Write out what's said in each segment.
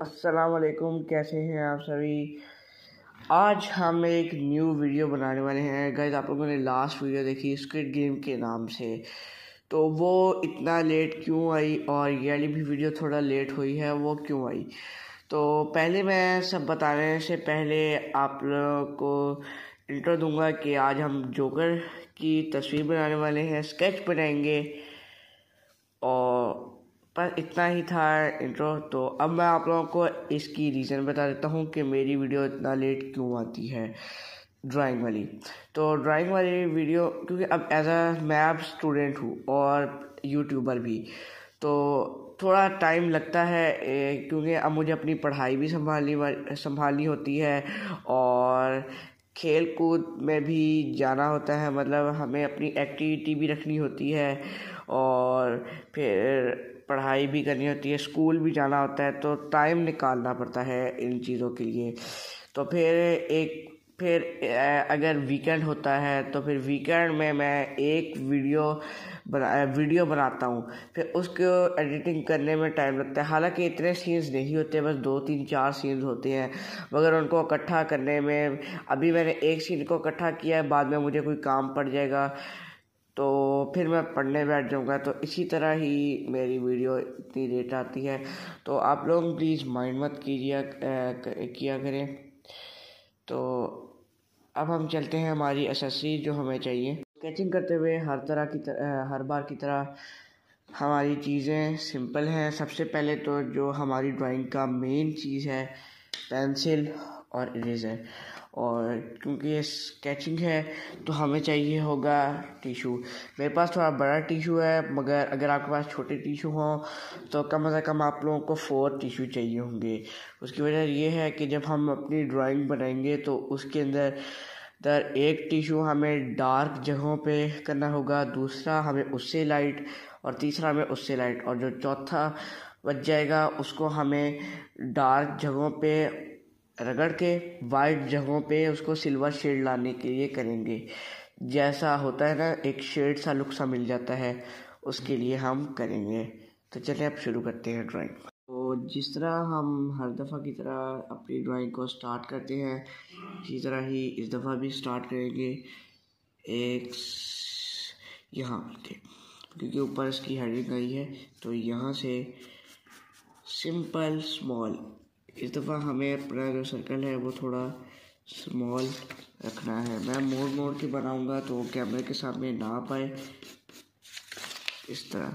अस्सलाम वालेकुम, कैसे हैं आप सभी। आज हम एक न्यू वीडियो बनाने वाले हैं गाइस। आप लोगों ने लास्ट वीडियो देखी स्क्विड गेम के नाम से, तो वो इतना लेट क्यों आई और ये वाली भी वीडियो थोड़ा लेट हुई है, वो क्यों आई। तो पहले मैं सब बताने से पहले आप लोगों को इंट्रो दूंगा कि आज हम जोकर की तस्वीर बनाने वाले हैं, स्केच बनाएंगे। और पर इतना ही था इंट्रो। तो अब मैं आप लोगों को इसकी रीज़न बता देता हूँ कि मेरी वीडियो इतना लेट क्यों आती है ड्राइंग वाली। तो ड्राइंग वाली वीडियो क्योंकि अब एज अ मैं अब स्टूडेंट हूँ और यूट्यूबर भी, तो थोड़ा टाइम लगता है क्योंकि अब मुझे अपनी पढ़ाई भी संभालनी होती है और खेल कूद में भी जाना होता है। मतलब हमें अपनी एक्टिविटी भी रखनी होती है और फिर पढ़ाई भी करनी होती है, स्कूल भी जाना होता है, तो टाइम निकालना पड़ता है इन चीज़ों के लिए। तो फिर अगर वीकेंड होता है तो फिर वीकेंड में मैं एक वीडियो बनाता हूँ, फिर उसको एडिटिंग करने में टाइम लगता है। हालांकि इतने सीन्स नहीं होते, बस 2-3-4 सीन्स होते हैं, मगर उनको इकट्ठा करने में अभी मैंने एक सीन को इकट्ठा किया है, बाद में मुझे कोई काम पड़ जाएगा तो फिर मैं पढ़ने बैठ जाऊंगा। तो इसी तरह ही मेरी वीडियो इतनी लेट आती है, तो आप लोग प्लीज़ माइंड मत किया करें। तो अब हम चलते हैं हमारी एसेसरी जो हमें चाहिए। स्केचिंग करते हुए हर बार की तरह हमारी चीज़ें सिंपल हैं। सबसे पहले तो जो हमारी ड्राइंग का मेन चीज़ है, पेंसिल और इरेज़र। और क्योंकि ये स्केचिंग है तो हमें चाहिए होगा टिशू। मेरे पास थोड़ा बड़ा टिशू है, मगर अगर आपके पास छोटे टिशू हों तो कम से कम आप लोगों को 4 टिशू चाहिए होंगे। उसकी वजह ये है कि जब हम अपनी ड्राइंग बनाएंगे तो उसके अंदर एक टिशू हमें डार्क जगहों पे करना होगा, दूसरा हमें उससे लाइट और तीसरा हमें उससे लाइट, और जो चौथा बच जाएगा उसको हमें डार्क जगहों पे रगड़ के वाइट जगहों पे उसको सिल्वर शेड लाने के लिए करेंगे। जैसा होता है ना, एक शेड सा लुक सा मिल जाता है, उसके लिए हम करेंगे। तो चलिए अब शुरू करते हैं ड्राइंग। तो जिस तरह हम हर दफ़ा की तरह अपनी ड्राइंग को स्टार्ट करते हैं, इसी तरह ही इस दफ़ा भी स्टार्ट करेंगे। एक यहाँ पे क्योंकि ऊपर इसकी हेडिंग आई है, तो यहाँ से सिंपल स्मॉल। इस दफ़ा हमें अपना जो सर्कल है वो थोड़ा स्मॉल रखना है। मैं मोड़ के बनाऊंगा तो कैमरे के सामने ना आ पाए, इस तरह।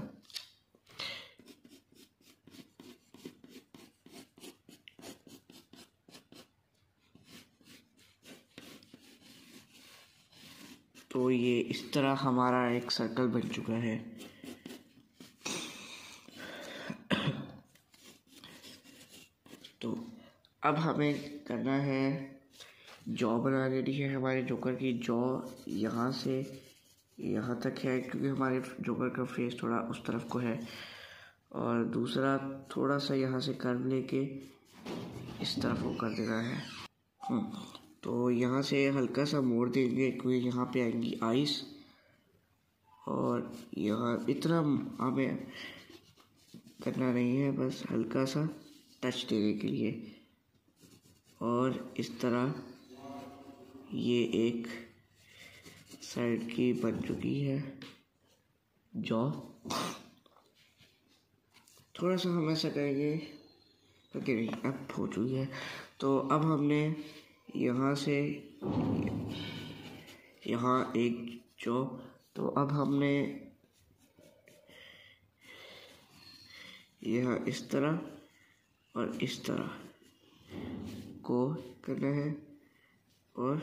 तो ये इस तरह हमारा एक सर्कल बन चुका है। तो अब हमें करना है जॉ बना देनी है। हमारे जोकर की जॉ यहाँ से यहाँ तक है, क्योंकि हमारे जोकर का फेस थोड़ा उस तरफ को है, और दूसरा थोड़ा सा यहाँ से कर्व लेके इस तरफ को कर देना है। तो यहाँ से हल्का सा मोड़ देंगे, क्योंकि यहाँ पे आएंगी आइस, और यहाँ इतना हमें करना नहीं है, बस हल्का सा टच देने के लिए। और इस तरह ये एक साइड की बन चुकी है जॉ। थोड़ा सा हम ऐसा करेंगे क्योंकि नहीं, अब हो चुकी है। तो अब हमने यहाँ से यहाँ एक जॉ, तो अब हमने यहाँ इस तरह और इस तरह को करना है, और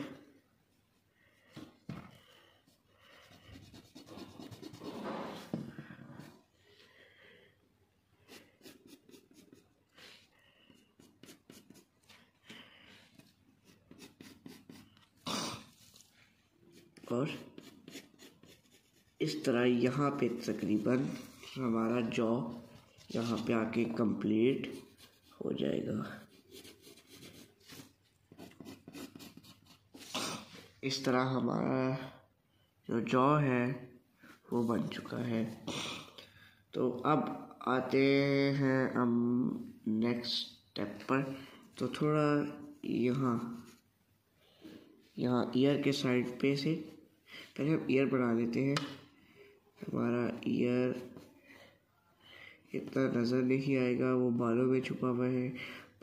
इस तरह यहाँ पे तकरीबन हमारा जॉ यहाँ पे आके कंप्लीट हो जाएगा। इस तरह हमारा जो जॉ है वो बन चुका है। तो अब आते हैं हम नेक्स्ट स्टेप पर। तो थोड़ा यहाँ ईयर के साइड पे से पहले हम ईयर बना लेते हैं। हमारा ईयर इतना नज़र नहीं आएगा, वो बालों में छुपा हुआ है,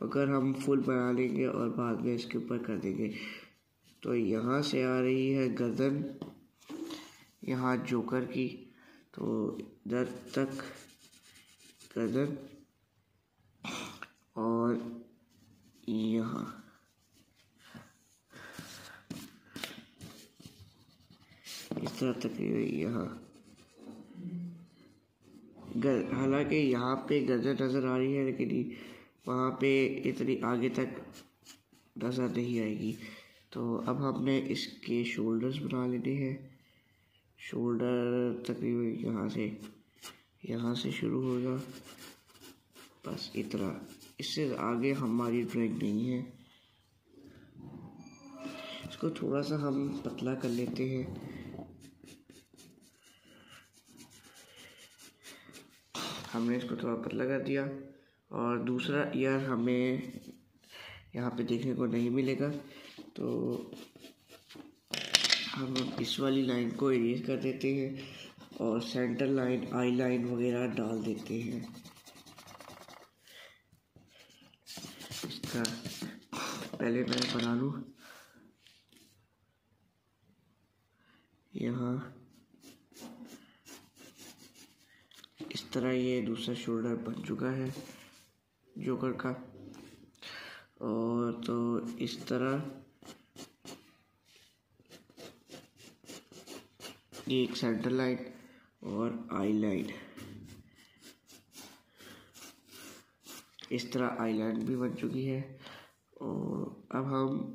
मगर हम फुल बना लेंगे और बाद में इसके ऊपर कर देंगे। तो यहाँ से आ रही है गर्दन, यहाँ जोकर की, तो इधर तक गर्दन और यहाँ इस तरह तक यहाँ हालांकि यहाँ पे गर्दन नज़र आ रही है, लेकिन वहाँ पे इतनी आगे तक नज़र नहीं आएगी। तो अब हमने इसके शोल्डर्स बना लेने हैं। शोल्डर तकरीबन यहाँ से शुरू होगा, बस इतना, इससे आगे हमारी ड्राइंग नहीं है। इसको थोड़ा सा हम पतला कर लेते हैं। हमने इसको थोड़ा पतला कर दिया और दूसरा ईयर हमें यहाँ पे देखने को नहीं मिलेगा, तो हम इस वाली लाइन को इरेज कर देते हैं और सेंटर लाइन, आई लाइन वगैरह डाल देते हैं। इसका पहले मैं बना लूँ। यहाँ इस तरह ये दूसरा शोल्डर बन चुका है जोकर का। और तो इस तरह ये एक सेंटर लाइन और आई लाइन, इस तरह आई लाइन भी बन चुकी है। और अब हम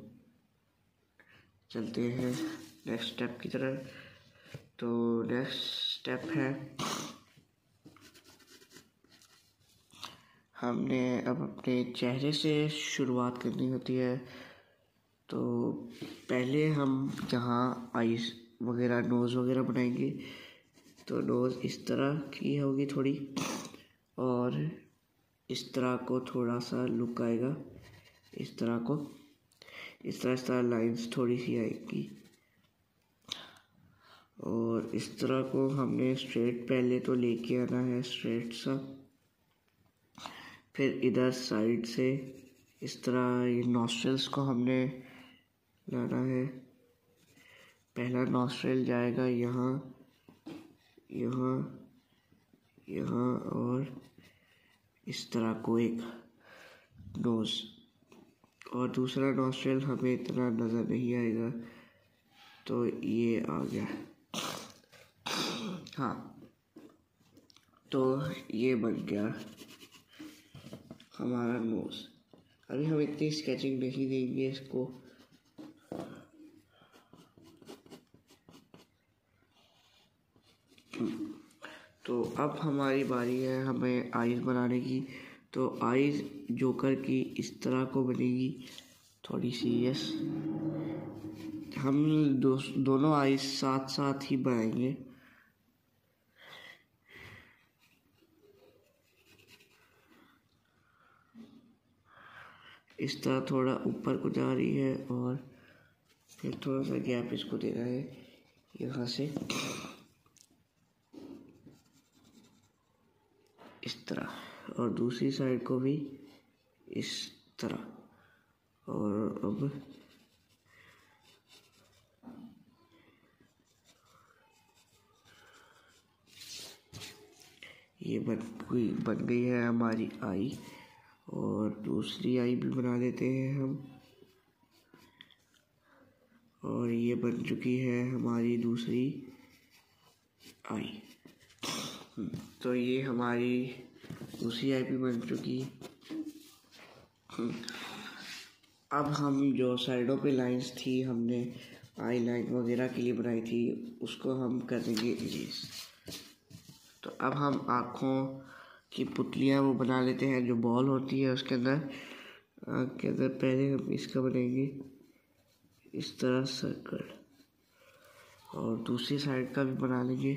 चलते हैं नेक्स्ट स्टेप की तरफ। तो नेक्स्ट स्टेप है, हमने अब अपने चेहरे से शुरुआत करनी होती है। तो पहले हम जहाँ आईज वगैरह, नोज़ वगैरह बनाएंगे, तो नोज़ इस तरह की होगी थोड़ी, और इस तरह को थोड़ा सा लुक आएगा, इस तरह लाइंस थोड़ी सी आएगी। और इस तरह को हमने स्ट्रेट पहले तो लेके आना है, स्ट्रेट सा, फिर इधर साइड से इस तरह ये नॉस्ट्रल्स को हमने लाना है। पहला नॉस्ट्रल जाएगा यहाँ, और इस तरह को एक नोज़, और दूसरा नॉस्ट्रल हमें इतना नज़र नहीं आएगा, तो ये आ गया। हाँ, तो ये बन गया हमारा नोज़। अभी हम इतनी स्केचिंग नहीं देंगे इसको। तो अब हमारी बारी है हमें आईज बनाने की। तो आईज जोकर की इस तरह को बनेगी, थोड़ी सीरियस। हम दोनों आईज साथ साथ ही बनाएंगे। इस तरह थोड़ा ऊपर को जा रही है और फिर थोड़ा सा गैप इसको देना है यहाँ से, इस तरह, और दूसरी साइड को भी इस तरह। और अब ये बन गई है हमारी आई, और दूसरी आई भी बना देते हैं हम। और ये बन चुकी है हमारी दूसरी आई। तो ये हमारी दूसरी आई भी बन चुकी। अब हम जो साइडों पे लाइंस थी हमने आई लाइन वगैरह के लिए बनाई थी, उसको हम कर देंगे इरेज। तो अब हम आँखों की पुतलियाँ वो बना लेते हैं, जो बॉल होती है उसके अंदर, आँख के अंदर। पहले हम इसका बनाएंगे इस तरह सर्कल, और दूसरी साइड का भी बना लेंगे।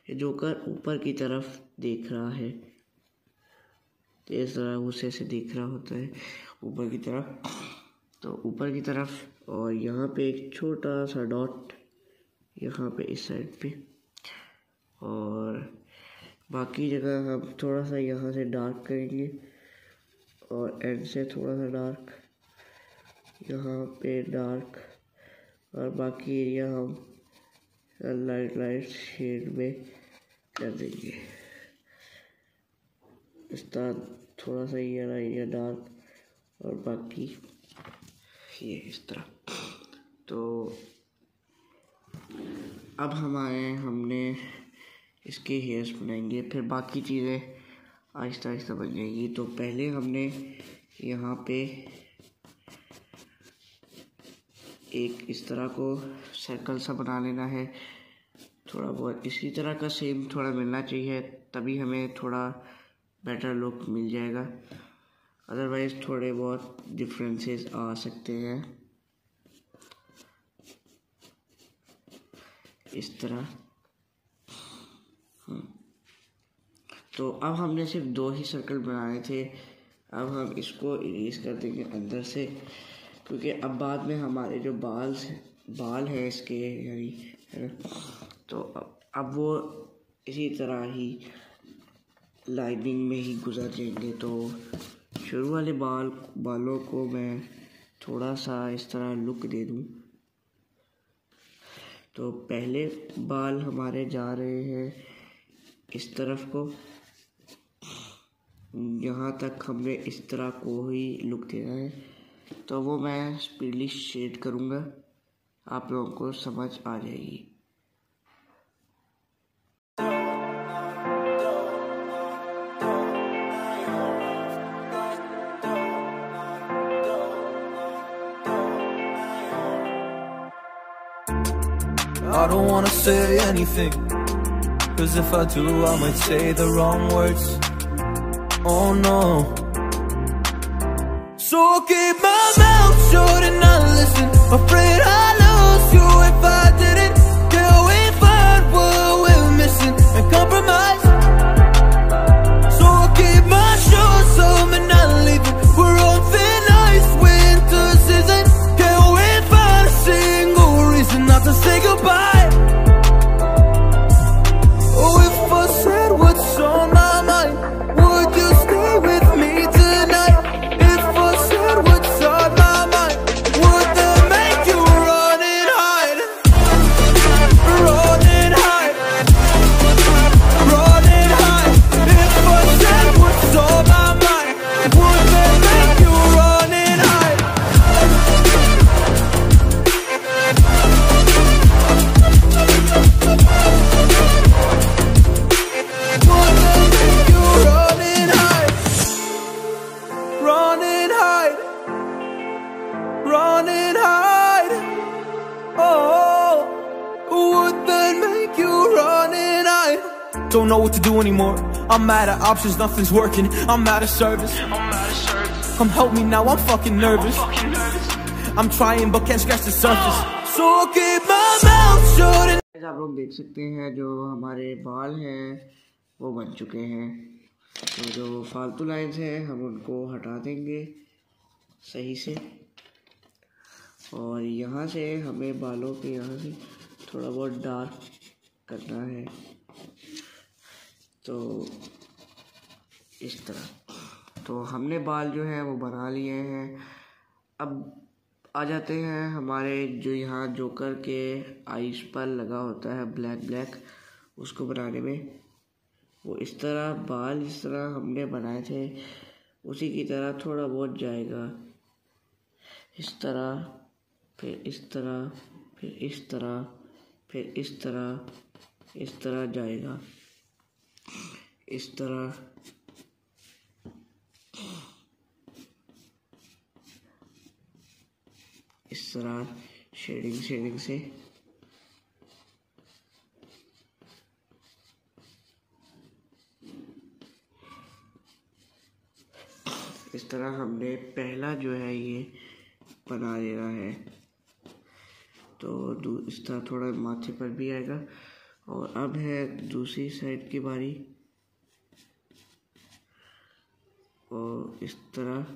ये जोकर ऊपर की तरफ देख रहा है, तो इस तरह उसे से दिख रहा होता है ऊपर की तरफ, तो ऊपर की तरफ। और यहाँ पे एक छोटा सा डॉट यहाँ पे इस साइड पे, और बाकी जगह हम थोड़ा सा यहाँ से डार्क करेंगे और एंड से थोड़ा सा डार्क, यहाँ पे डार्क, और बाकी एरिया हम लाइट शेड में कर देंगे। इस तरह थोड़ा सा ये एरिया डार्क और बाकी ये इस तरह। तो अब हमने इसके हेयर्स बनाएंगे, फिर बाकी चीज़ें आहिस्ता आहिस्ता बन जाएंगी। तो पहले हमने यहाँ पे एक इस तरह को सर्कल सा बना लेना है, थोड़ा बहुत इसी तरह का सेम थोड़ा मिलना चाहिए, तभी हमें थोड़ा बेटर लुक मिल जाएगा, अदरवाइज़ थोड़े बहुत डिफरेंसेस आ सकते हैं। इस तरह। तो अब हमने सिर्फ 2 ही सर्कल बनाए थे, अब हम इसको इरेज कर देंगे अंदर से, क्योंकि अब बाद में हमारे जो बाल हैं इसके यानी है ना, तो अब वो इसी तरह ही लाइनिंग में ही गुजर जाएंगे। तो शुरू वाले बालों को मैं थोड़ा सा इस तरह लुक दे दूँ। तो पहले बाल हमारे जा रहे हैं इस तरफ को, यहाँ तक हमने इस तरह को ही लुक देना है। तो वो मैं स्पीडली शेड करूँगा, आप लोगों को समझ आ जाएगी। I don't wanna say anything, 'cause if I do I might say the wrong words. Oh no. So I'll keep my mouth shut and not listen, afraid I'll lose you if I didn't. Till we find what we're missing and compromise. So I'll keep my shoes on and not leaving, we're on thin ice, winter season. Can't we find a single reason not to say goodbye? Don't know what to do anymore. I'm mad at options, nothing's working. I'm mad at service. Come help me now, I'm fucking nervous. I'm trying but can't scratch the surface. So I'll keep my mouth shut. आप लोग देख सकते हैं जो हमारे बाल हैं वो बन चुके हैं। तो जो फालतू लाइंस हैं हम उनको हटा देंगे सही से, और यहाँ से हमें बालों के यहाँ से थोड़ा बहुत डार्क करना है। तो इस तरह तो हमने बाल जो है वो बना लिए हैं। अब आ जाते हैं हमारे जो यहाँ जोकर के आईज पर लगा होता है ब्लैक, उसको बनाने में। वो इस तरह बाल इस तरह हमने बनाए थे उसी की तरह थोड़ा बहुत जाएगा, इस तरह, फिर इस तरह, फिर इस तरह, फिर इस तरह जाएगा, इस तरह, इस तरह शेडिंग से। इस तरह हमने पहला जो है ये बना लेना है। तो इस तरह थोड़ा माथे पर भी आएगा। और अब है दूसरी साइड की बारी। और इस तरह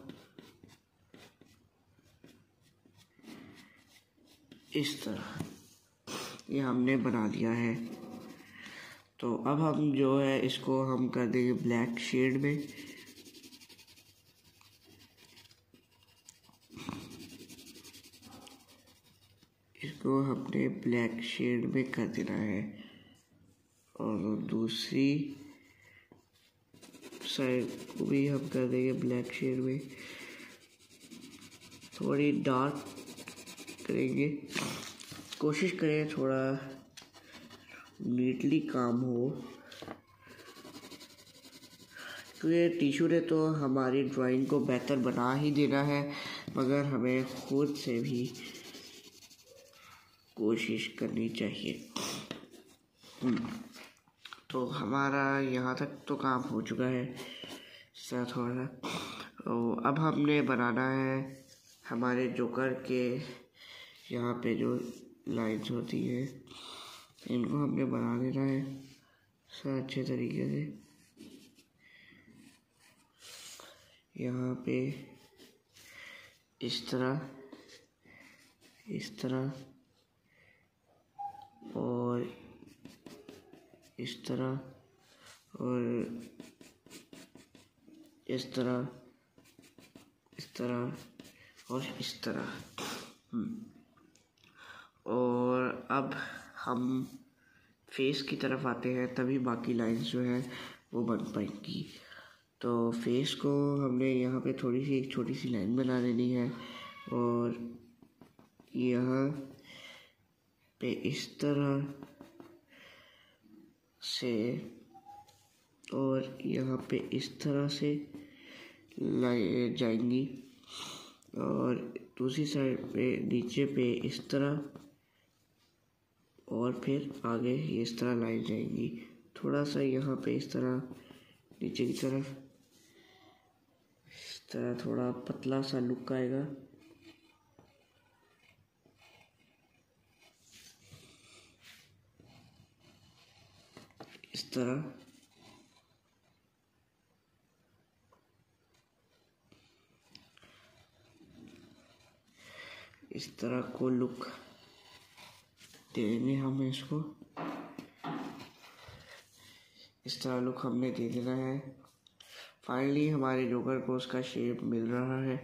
ये हमने बना दिया है। तो अब हम जो है इसको हम कर देंगे ब्लैक शेड में। इसको हमने ब्लैक शेड में कर देना है और दूसरी साइड को भी हम कर देंगे ब्लैक शेड में। थोड़ी डार्क करेंगे, कोशिश करें थोड़ा नीटली काम हो, क्योंकि टिश्यू ने तो हमारी ड्राइंग को बेहतर बना ही देना है, मगर हमें खुद से भी कोशिश करनी चाहिए। तो हमारा यहाँ तक तो काम हो चुका है सर थोड़ा। तो अब हमने बनाना है हमारे जोकर के यहाँ पे जो लाइन्स होती है, इनको हमने बना देना है सर अच्छे तरीके से। यहाँ पे इस तरह और इस तरह और इस तरह और इस तरह। और अब हम फेस की तरफ आते हैं, तभी बाकी लाइंस जो है वो बन पाएंगी। तो फेस को हमने यहाँ पे थोड़ी सी एक छोटी सी लाइन बना देनी है और यहाँ पे इस तरह से और यहाँ पे इस तरह से लाइन जाएंगी और दूसरी साइड पे नीचे पे इस तरह और फिर आगे इस तरह लाइन जाएंगी। थोड़ा सा यहाँ पे इस तरह नीचे की तरफ इस तरह थोड़ा पतला सा लुक आएगा। इस तरह को लुक देंगे हम इसको। इस तरह लुक हमने दे देना है। फाइनली हमारे जोकर को उसका शेप मिल रहा है।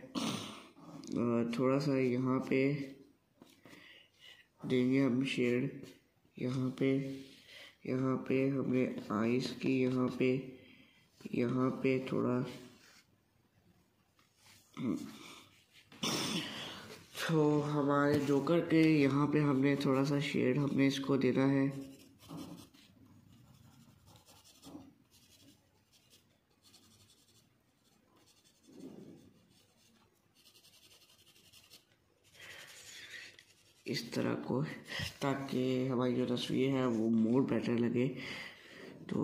थोड़ा सा यहाँ पे देंगे हम शेड। यहाँ पे हमने आइस की यहाँ पे थोड़ा तो हमारे जोकर के यहाँ पे हमने थोड़ा सा शेड हमने इसको देना है। इस तरह को, ताकि हमारी जो तस्वीर है वो मोर बेटर लगे। तो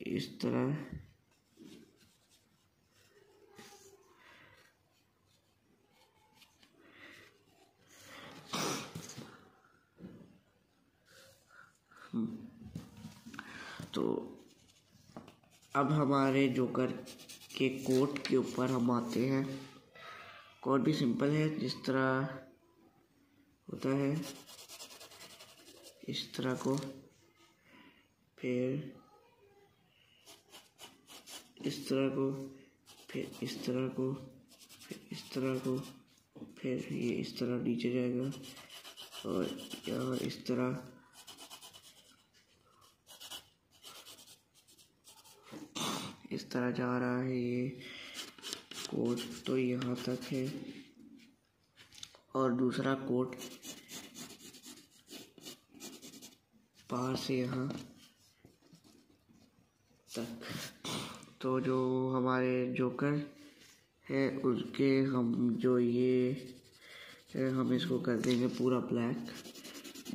इस तरह तो अब हमारे जोकर के कोट के ऊपर हम आते हैं। कोट भी सिंपल है, जिस तरह होता है इस तरह को, फिर इस तरह को, फिर इस तरह को, फिर इस तरह को, फिर ये इस तरह नीचे जाएगा और यहाँ इस तरह जा रहा है। ये कोट तो यहाँ तक है और दूसरा कोट बाहर से यहाँ तक। तो जो हमारे जोकर है उसके हम जो ये है हम इसको कर देंगे पूरा ब्लैक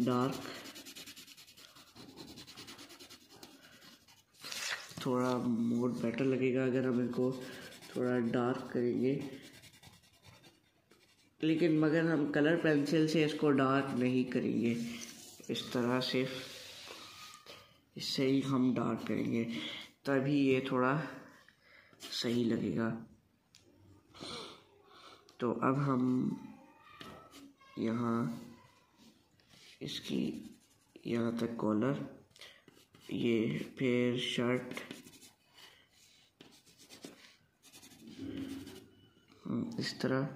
डार्क। थोड़ा मोड बेटर लगेगा अगर हम इसको थोड़ा डार्क करेंगे, लेकिन मगर हम कलर पेंसिल से इसको डार्क नहीं करेंगे। इस तरह से इससे ही हम डार्क करेंगे, तभी ये थोड़ा सही लगेगा। तो अब हम यहाँ इसकी यहाँ तक कॉलर, ये फिर शर्ट इस तरह,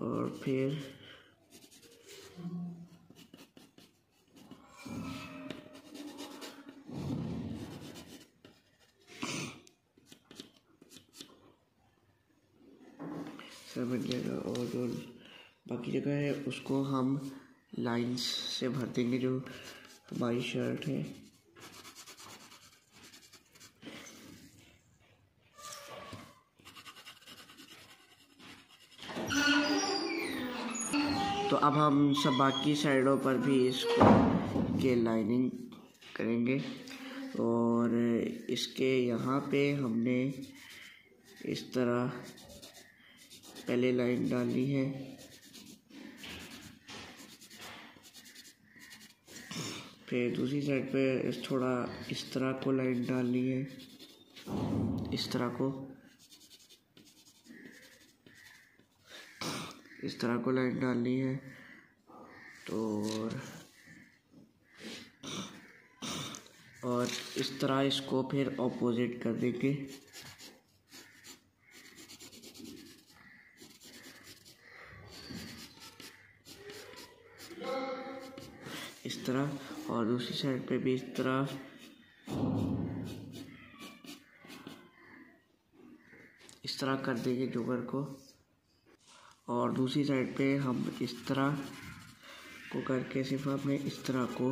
और फिर सब बन जाएगा। और जो बाकी जगह है उसको हम लाइंस से भर देंगे, जो हमारी शर्ट है। तो अब हम सब बाकी साइडों पर भी इसको के लाइनिंग करेंगे। और इसके यहाँ पे हमने इस तरह पहले लाइन डालनी है, फिर दूसरी साइड पे थोड़ा इस तरह को लाइन डालनी है, इस तरह को लाइन डालनी है। तो और इस तरह इसको फिर ऑपोजिट कर देंगे, इस तरह। और दूसरी साइड पे भी इस तरह, इस तरह कर देंगे जोकर को। और दूसरी साइड पे हम इस तरह को करके सिर्फ हमें इस तरह को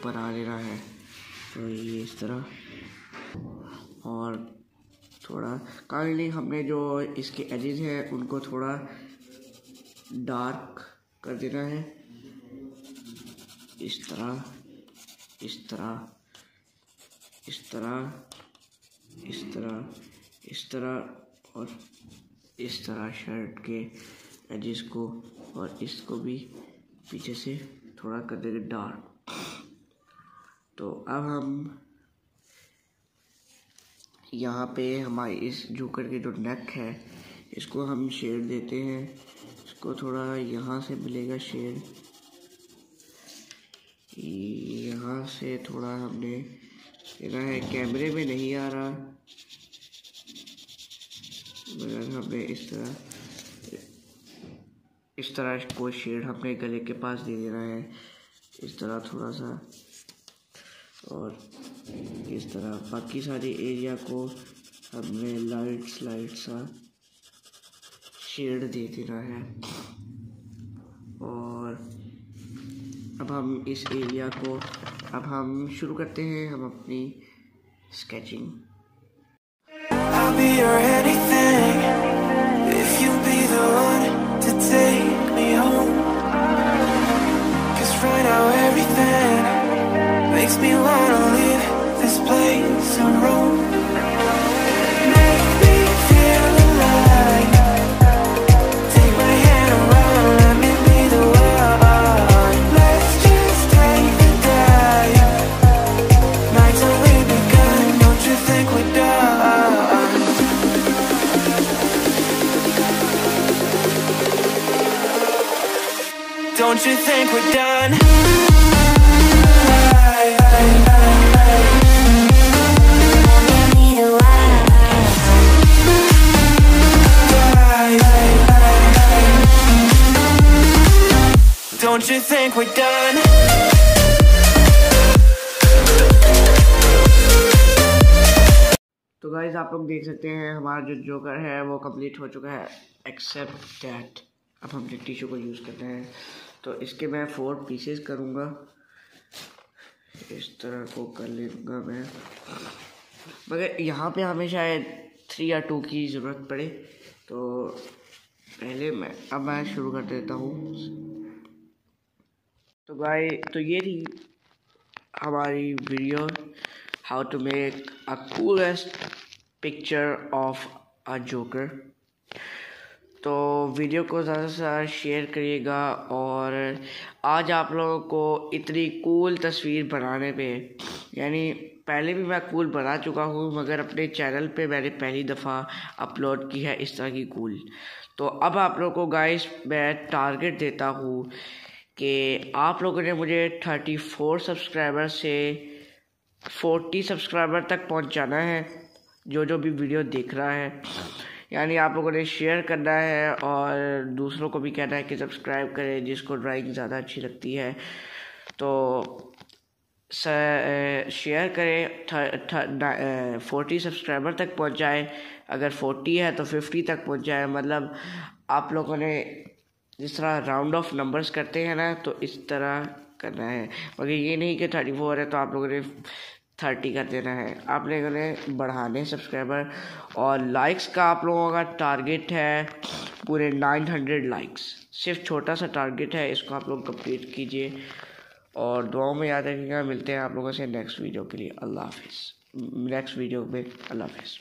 बना लेना है। तो ये इस तरह, और थोड़ा काइंडली हमने जो इसके एजेस हैं उनको थोड़ा डार्क कर देना है, इस तरह, इस तरह, इस तरह, इस तरह, इस तरह, और इस तरह शर्ट के एजेस को। और इसको भी पीछे से थोड़ा कर देंगे डार्क। तो अब हम यहाँ पे हमारी इस जोकर के जो नेक है इसको हम शेड देते हैं। इसको थोड़ा यहाँ से मिलेगा शेड, यहाँ से थोड़ा हमने लेना है, कैमरे में नहीं आ रहा मगर हमें इस तरह कोई शेड अपने गले के पास दे देना है, इस तरह थोड़ा सा। और इस तरह बाकी सारे एरिया को हमने लाइट सा शेड दे देना है। और अब हम इस एरिया को अब हम शुरू करते हैं हम अपनी sketching. I'll be your anything if you be the one to take me home. 'Cause right now everything makes me wanna leave this place and roam. Make me feel alive. Take my hand around, let me be the one. Let's just take the dive. Nights only begun, don't you think we're done? Don't you think we're done? Don't you think we're done? तो guys आप लोग देख सकते हैं हमारा जो joker है वो कंप्लीट हो चुका है, एक्सेप्ट दैट अब हम टिश्यू को यूज़ करते हैं। तो इसके मैं 4 पीसेस करूँगा, इस तरह को कर लूँगा मैं, मगर यहाँ पे हमें शायद 3 या 2 की ज़रूरत पड़े। तो पहले मैं शुरू कर देता हूँ। तो गाइस ये थी हमारी video, how to make a coolest picture of a joker. तो वीडियो को ज़्यादा से ज़्यादा शेयर करिएगा। और आज आप लोगों को इतनी कूल तस्वीर बनाने पे, यानी पहले भी मैं कूल बना चुका हूँ, मगर अपने चैनल पे मैंने पहली दफ़ा अपलोड की है इस तरह की कूल। तो अब आप लोगों को गाइस मैं टारगेट देता हूँ कि आप लोगों ने मुझे 34 सब्सक्राइबर से 40 सब्सक्राइबर तक पहुँचाना है, जो भी वीडियो देख रहा है। यानी आप लोगों ने शेयर करना है और दूसरों को भी कहना है कि सब्सक्राइब करें, जिसको ड्राइंग ज़्यादा अच्छी लगती है। तो शेयर करें, 40 सब्सक्राइबर तक पहुंच जाए। अगर 40 है तो 50 तक पहुंच जाए। मतलब आप लोगों ने जिस तरह राउंड ऑफ नंबर्स करते हैं ना, तो इस तरह करना है। मगर ये नहीं कि 34 है तो आप लोगों ने 30 कर देना है। आप लोगों ने बढ़ाने सब्सक्राइबर। और लाइक्स का आप लोगों का टारगेट है पूरे 900 लाइक्स। सिर्फ छोटा सा टारगेट है, इसको आप लोग कंप्लीट कीजिए और दुआओं में याद रखिएगा। मिलते हैं आप लोगों से नेक्स्ट वीडियो के लिए। अल्लाह हाफिज़। नेक्स्ट वीडियो में अल्लाह हाफिज़।